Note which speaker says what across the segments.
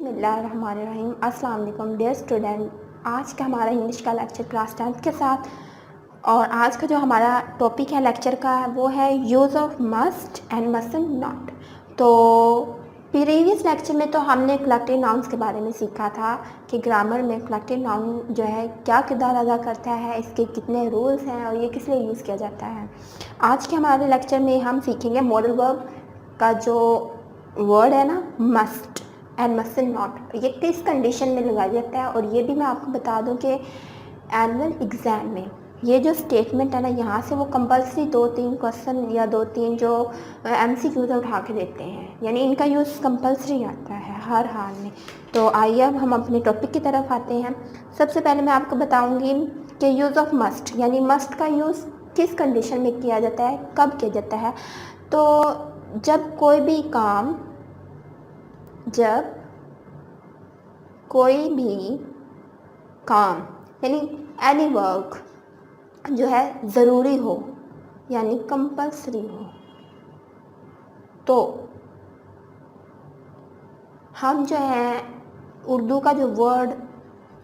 Speaker 1: बिस्मिल्लाहिर्रहमानिर्रहीम। अस्सलाम वालेकुम डियर स्टूडेंट। आज का हमारा इंग्लिश का लेक्चर क्लास 10th के साथ, और आज का जो हमारा टॉपिक है लेक्चर का वो है use of must and must not. तो प्रीवियस लेक्चर में तो हमने कलेक्टिव नाउन्स के बारे में सीखा था कि ग्रामर में कलेक्टिव नाउन जो है क्या किरदार अदा करता है, इसके कितने रूल्स हैं और ये किस लिए यूज़ किया जाता है। आज के हमारे लेक्चर में हम सीखेंगे मॉडल वर्ब का जो वर्ड है ना, मस्ट एंड मस्ट नॉट, ये किस कंडीशन में लगाया जाता है। और ये भी मैं आपको बता दूं कि एनुअल एग्ज़ाम में ये जो स्टेटमेंट है ना, यहाँ से वो कंपलसरी 2-3 क्वेश्चन या 2-3 जो MCQs उठा के देते हैं, यानी इनका यूज़ कंपलसरी आता है हर हाल में। तो आइए अब हम अपने टॉपिक की तरफ आते हैं। सबसे पहले मैं आपको बताऊंगी कि यूज़ ऑफ मस्ट, यानी मस्ट का यूज़ किस कंडीशन में किया जाता है, कब किया जाता है। तो जब कोई भी काम यानी एनी वर्क जो है ज़रूरी हो यानी कंपलसरी हो, तो हम जो है उर्दू का जो वर्ड,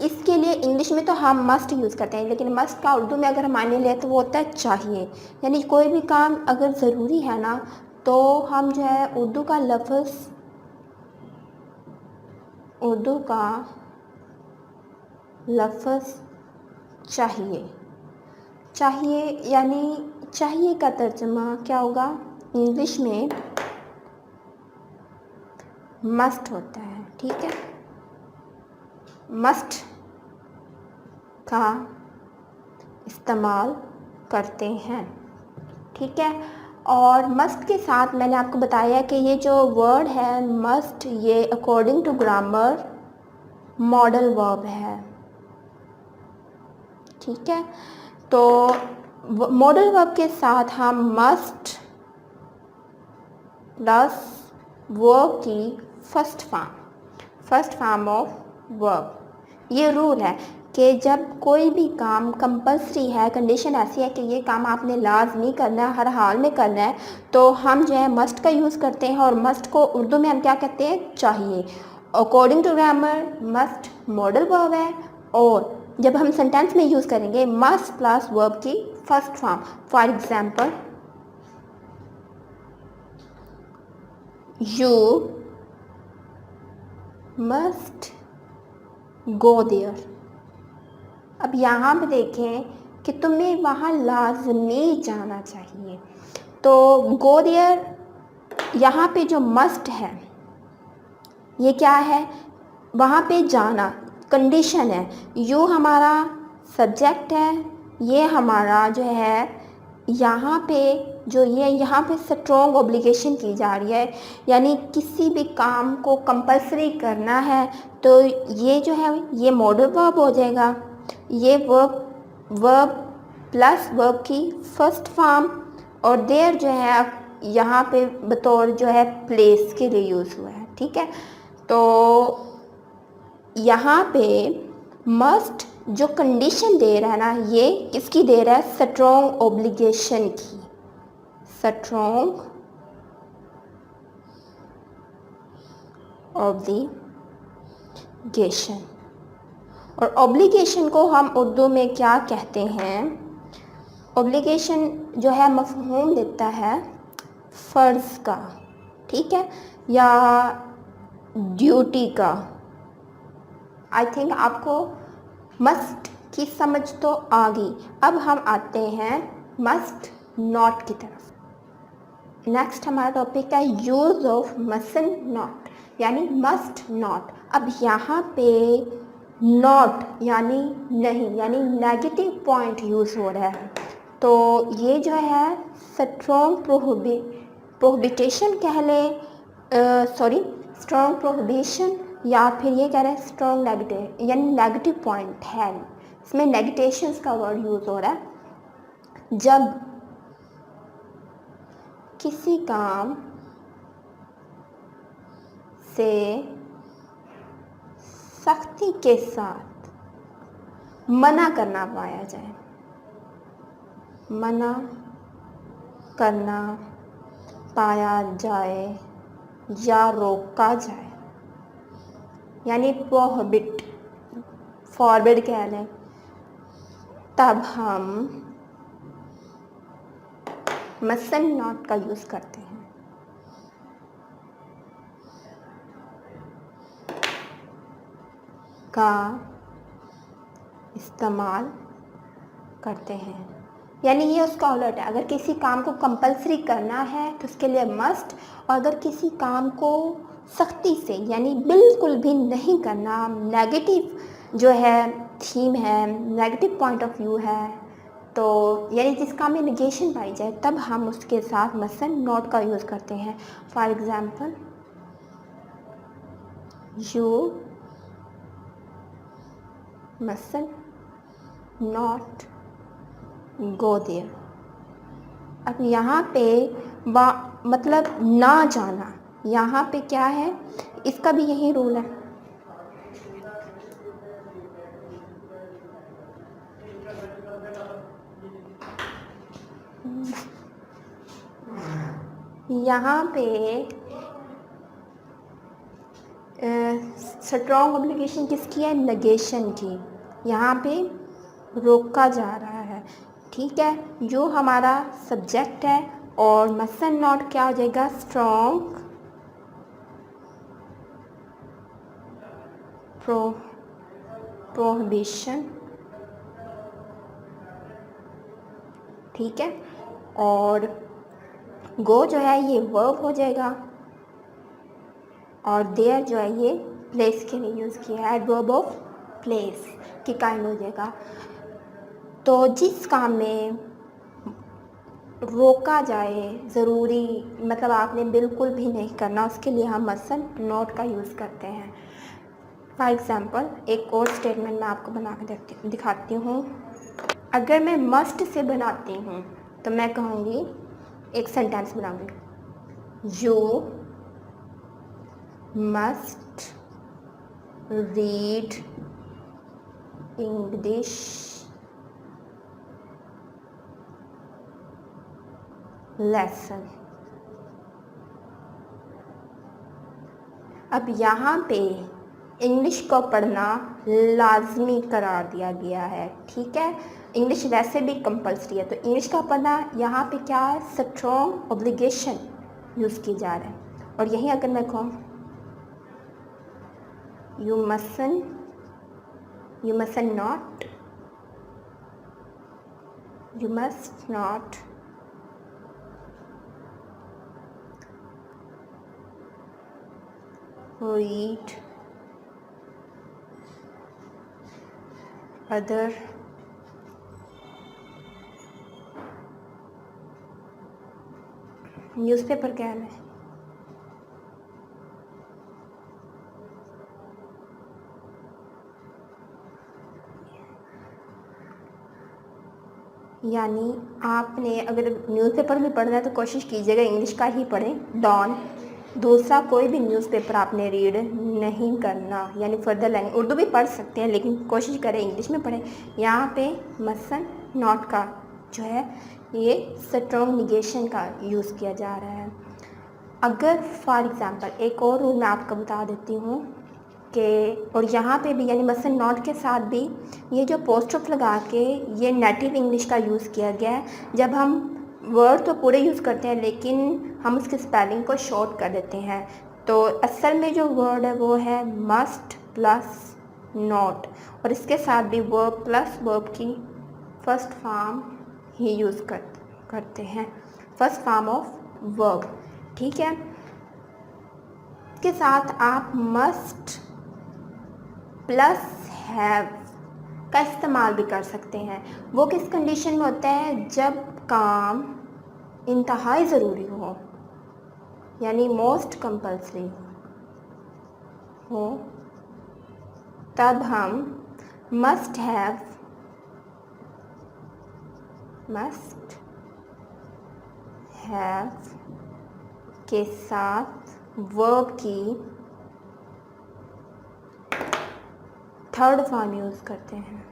Speaker 1: इसके लिए इंग्लिश में तो हम मस्ट यूज़ करते हैं, लेकिन मस्ट का उर्दू में अगर मायने ले तो वो होता है चाहिए। यानी कोई भी काम अगर ज़रूरी है ना, तो हम जो है उर्दू का लफ्ज़ चाहिए यानी चाहिए का तर्जुमा क्या होगा, इंग्लिश में मस्ट होता है। ठीक है, मस्ट का इस्तेमाल करते हैं। ठीक है, और मस्ट के साथ मैंने आपको बताया कि ये जो वर्ड है मस्ट, ये according to grammar modal verb है। ठीक है, तो मॉडल वर्ब के साथ हम मस्ट प्लस वर्ब की फर्स्ट फॉर्म ऑफ वर्ब, ये रूल है कि जब कोई भी काम कंपलसरी है, कंडीशन ऐसी है कि ये काम आपने लाजमी करना है, हर हाल में करना है, तो हम जो है मस्ट का यूज़ करते हैं। और मस्ट को उर्दू में हम क्या कहते हैं, चाहिए। According to grammar must modal verb है, और जब हम सेंटेंस में यूज़ करेंगे मस्ट प्लस वर्ब की first form. For example, you must go there. अब यहाँ पे देखें कि तुम्हें वहाँ लाजमी जाना चाहिए, तो गो देयर यहाँ पे जो मस्ट है ये क्या है, वहाँ पे जाना कंडीशन है। यू हमारा सब्जेक्ट है, ये हमारा जो है यहाँ पे स्ट्रॉन्ग ऑब्लिगेशन की जा रही है, यानी किसी भी काम को कंपलसरी करना है, तो ये जो है ये मॉडल वर्ब हो जाएगा। ये वर्ब प्लस वर्ब की फर्स्ट फॉर्म, और देयर जो है यहाँ पे बतौर जो है प्लेस के लिए यूज़ हुआ है। ठीक है, तो यहाँ पे मस्ट जो कंडीशन दे रहा है ना, ये किसकी दे रहा है, स्ट्रॉन्ग ऑब्लिगेशन की, स्ट्रॉन्ग ऑब्लिगेशन। और ऑब्लिगेशन को हम उर्दू में क्या कहते हैं, ऑब्लिगेशन जो है मफ़हूम देता है फ़र्ज़ का, ठीक है, या ड्यूटी का। आई थिंक आपको मस्ट की समझ तो आ गई। अब हम आते हैं मस्ट नॉट की तरफ। नेक्स्ट हमारा टॉपिक है यूज़ ऑफ मस्ट नॉट, यानी मस्ट नॉट। अब यहाँ पे नॉट यानी नहीं, यानी नेगेटिव पॉइंट यूज़ हो रहा है, तो ये जो है स्ट्रॉन्ग प्रोहिबिटेशन कह लें, स्ट्रॉन्ग प्रोहिबिशन, या फिर ये कह रहे हैं स्ट्रॉन्ग नेगेटिव, यानी नेगेटिव पॉइंट है। इसमें नेगेटेशंस का वर्ड यूज़ हो रहा है। जब किसी काम से सख्ती के साथ मना करना पाया जाए, मना करना पाया जाए या रोका जाए, यानी प्रोहिबिट, फॉरबिड कह लें, तब हम मस्ट एंड नॉट का यूज़ करते हैं। का इस्तेमाल करते हैं, यानी ये उसका उलट है। अगर किसी काम को कंपलसरी करना है तो उसके लिए मस्ट, और अगर किसी काम को सख्ती से यानी बिल्कुल भी नहीं करना, नेगेटिव जो है थीम है, नेगेटिव पॉइंट ऑफ व्यू है, तो यानी जिस काम में निगेशन पाई जाए, तब हम उसके साथ मस्ट एंड नॉट का यूज़ करते हैं। For example, you must not go there. अब यहाँ पे मतलब ना जाना, यहाँ पे क्या है, इसका भी यही रूल है। यहाँ पे स्ट्रॉन्ग ऑब्लिगेशन किसकी है, नेगेशन की, यहाँ पे रोका जा रहा है। ठीक है, जो हमारा सब्जेक्ट है, और मस्ट एंड नॉट क्या हो जाएगा, स्ट्रॉन्ग प्रोहिबिशन। ठीक है, और गो जो है ये वर्ब हो जाएगा, और देयर जो है ये प्लेस के लिए यूज़ किया है, एडवर्ब ऑफ प्लेस की काइंड हो जाएगा। तो जिस काम में रोका जाए, ज़रूरी मतलब आपने बिल्कुल भी नहीं करना, उसके लिए हम मस्ट एंड नॉट का यूज़ करते हैं। फॉर एग्ज़ाम्पल, एक और स्टेटमेंट मैं आपको बना के दिखाती हूँ। अगर मैं मस्ट से बनाती हूँ तो मैं कहूँगी, एक सेंटेंस बनाऊँगी, you must read English lesson. अब यहाँ पे इंग्लिश को पढ़ना लाजमी करार दिया गया है। ठीक है, इंग्लिश वैसे भी कंपलसरी है, तो इंग्लिश का पढ़ना यहाँ पे क्या है, स्ट्रॉन्ग ऑब्लिगेशन यूज़ की जा रहा है। और यही अगर मैं कहूँ, you must not read other newspaper क्या है, यानी आपने अगर न्यूज़पेपर भी पढ़ना है तो कोशिश कीजिएगा इंग्लिश का ही पढ़ें। डॉन, दूसरा कोई भी न्यूज़पेपर आपने रीड नहीं करना, यानी फर्दर लैंग्वेज, उर्दू भी पढ़ सकते हैं लेकिन कोशिश करें इंग्लिश में पढ़ें। यहाँ पे मसन नॉट का जो है ये स्ट्रॉन्ग निगेशन का यूज़ किया जा रहा है। अगर फॉर एग्ज़ाम्पल एक और रूल मैं आपको बता देती हूँ कि, और यहाँ पे भी यानी मसन नॉट के साथ भी ये जो पोस्टऑफ लगा के ये नेटिव इंग्लिश का यूज़ किया गया है। जब हम वर्ड तो पूरे यूज़ करते हैं लेकिन हम उसके स्पेलिंग को शॉर्ट कर देते हैं, तो असल में जो वर्ड है वो है मस्ट प्लस नॉट, और इसके साथ भी वर्ब प्लस वर्ब की फर्स्ट फॉर्म ही यूज़ करते हैं, फर्स्ट फॉर्म ऑफ वर्ब। ठीक है, इसके साथ आप मस्ट प्लस हैव का इस्तेमाल भी कर सकते हैं। वो किस कंडीशन में होता है, जब काम इंतहाई ज़रूरी हो, यानी मोस्ट कंपल्सरी हो, तब हम मस्ट हैव के साथ वर्ब की थर्ड फॉर्म यूज़ करते हैं।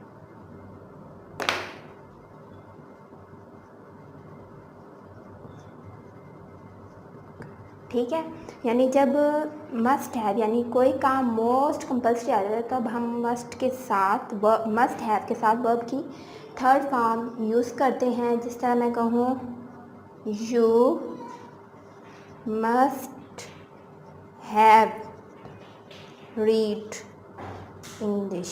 Speaker 1: ठीक है, यानी जब मस्ट हैव यानी कोई काम मोस्ट कंपल्सरी आ जाता है तब हम मस्ट के साथ मस्ट हैव के साथ वर्ब की थर्ड फॉर्म यूज़ करते हैं। जिस तरह मैं कहूँ you must have read English,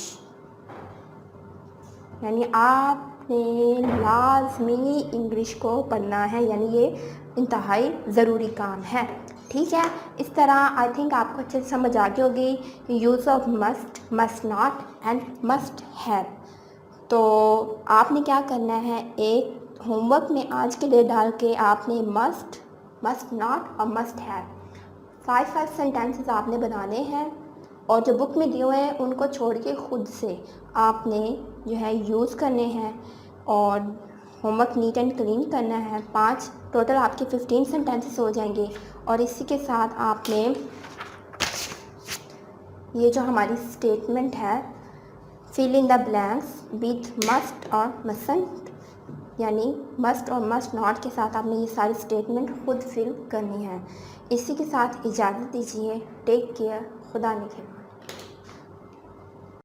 Speaker 1: यानी आपने लाजमी इंग्लिश को पढ़ना है, यानी ये इंतहाई ज़रूरी काम है। ठीक है, इस तरह आई थिंक आपको अच्छे से समझ आ गई होगी use of must, must not and must have. तो आपने क्या करना है, एक होमवर्क में आज के लिए डाल के आपने मस्ट, मस्ट नॉट और मस्ट हैव 5 सेंटेंसेस आपने बनाने हैं और जो बुक में दिए हुए हैं उनको छोड़ के ख़ुद से आपने जो है यूज़ करने हैं और होमवर्क नीट एंड क्लीन करना है। 5 टोटल आपके 15 सेंटेंसेस हो जाएंगे। और इसी के साथ आपने ये जो हमारी स्टेटमेंट है fill in the blanks with must और मस्टंट, यानी मस्ट और मस्ट नॉट के साथ आपने ये सारी स्टेटमेंट खुद फिल करनी है। इसी के साथ इजाज़त दीजिए। Take care. खुदा निगहबान।